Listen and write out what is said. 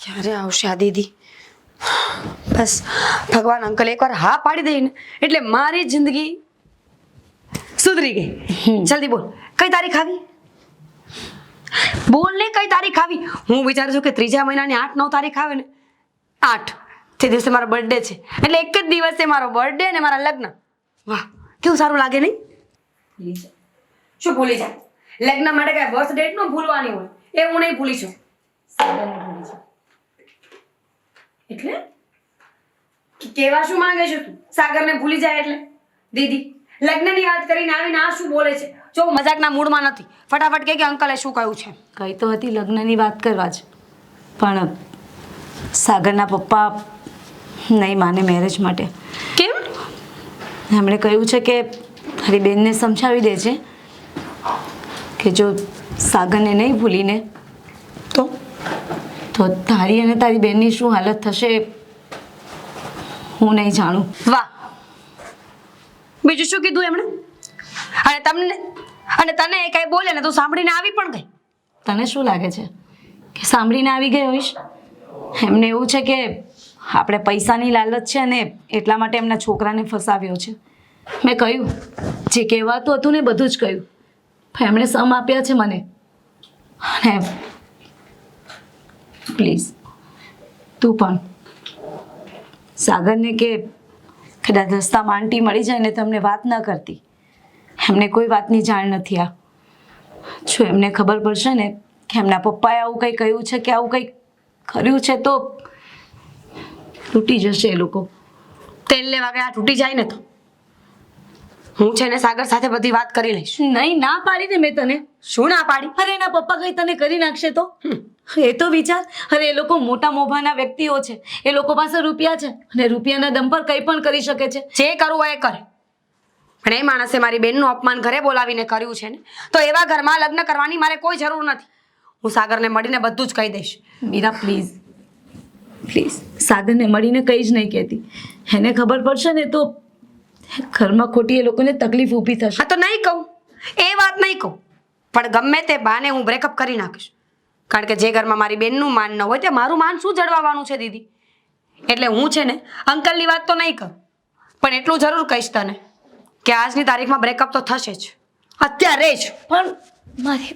ક્યારે આવશે આ દીદી? બસ ભગવાન અંકલ એકવાર હા પાડી દે ને એટલે મારી જિંદગી સુધરી ગઈ. જલ્દી બોલ, કઈ તારીખ આવી? બોલ ને, કઈ તારીખ આવી? હું વિચારું છું કે 3જા મહિનાની 8-9 તારીખ આવે ને, 8 તે દિવસે મારો બર્થડે છે, એટલે એક જ દિવસે મારો બર્થડે અને મારા લગ્ન. વાહ, કેવું સારું લાગે નહીં? શું ભૂલી જા? લગ્ન માટે કઈ બર્થ ડેટ નો ભૂલવાની હોય એ હું નહીં ભૂલી છું. એટલે કેવા શું માંગે છે તું? સાગરને ભૂલી જાય એટલે? દીદી લગ્નની વાત કરીને આવીને આ શું બોલે છે? જો મજાકના મૂડમાં નથી, ફટાફટ કે અંકલે શું કહ્યું છે? કઈ તો હતી લગ્નની વાત કરવા જ, પણ સાગરના પપ્પા નહીં માને મેરેજ માટે. કેમ? એમણે કહ્યું છે કે તારી બેનને સમજાવી દે છે કે જો સાગરને નહીં ભૂલીને તો તારી અને તારી બેનની શું હાલત થશે હું નહીં જાણું. વાહ, બીજું શું કીધું એમણે? અને તને એ કઈ બોલે ને તું સાંભળીને આવી પણ ગઈ? તને શું લાગે છે કે સાંભળીને આવી ગઈ હોઈશ? એમને એવું છે કે આપણે પૈસાની લાલચ છે ને એટલા માટે એમના છોકરાને ફસાવ્યો છે. મેં કહ્યું જે કહેવાતું હતું ને બધું જ કહ્યું, પણ એમણે સમ આપ્યા છે મને. અને પ્લીઝ તું પણ સાગરને કે કદાચ રસ્તામાં આંટી મળી જાય ને તમને વાત ન કરતી. એમને કોઈ વાતની જાણ નથી. આ જો એમને ખબર પડશે ને કે એમના પપ્પાએ આવું કંઈ કહ્યું છે કે આવું કંઈક કર્યું છે તો તૂટી જશે એ લોકો. તેલ લેવા ગયા તૂટી જાય ને તો હું છે ને સાગર સાથે બધી વાત કરી લઈશ. નહીં, ના પાડી ને મેં તને. શું ના પાડી? અરે એના પપ્પા કંઈ તને કરી નાખશે તો? એ તો વિચાર. અરે એ લોકો મોટા મોભાના વ્યક્તિઓ છે, એ લોકો પાસે રૂપિયા છે અને રૂપિયાના દમ પર કંઈ પણ કરી શકે છે. જે કરવું હોય એ કરે, પણ એ માણસે મારી બેનનું અપમાન ઘરે બોલાવીને કર્યું છે ને, તો એવા ઘરમાં લગ્ન કરવાની મારે કોઈ જરૂર નથી. હું સાગરને મળીને બધું જ કહી દઈશ. મીરા પ્લીઝ પ્લીઝ, સાગરને મળીને કંઈ જ નહીં કહેતી. એને ખબર પડશે ને તો ઘરમાં ખોટી એ લોકોને તકલીફ ઊભી થશે. હા તો નહીં કહું, એ વાત નહીં કહું, પણ ગમે તે બાને હું બ્રેકઅપ કરી નાખીશ. કારણ કે જે ઘરમાં મારી બેનનું માન ન હોય તે મારું માન શું જળવાવાનું છે દીદી? એટલે હું છે ને અંકલની વાત તો નહીં કરું, પણ એટલું જરૂર કહીશ તને કે આજની તારીખમાં બ્રેકઅપ તો થશે જ, અત્યારે જ. પણ મારી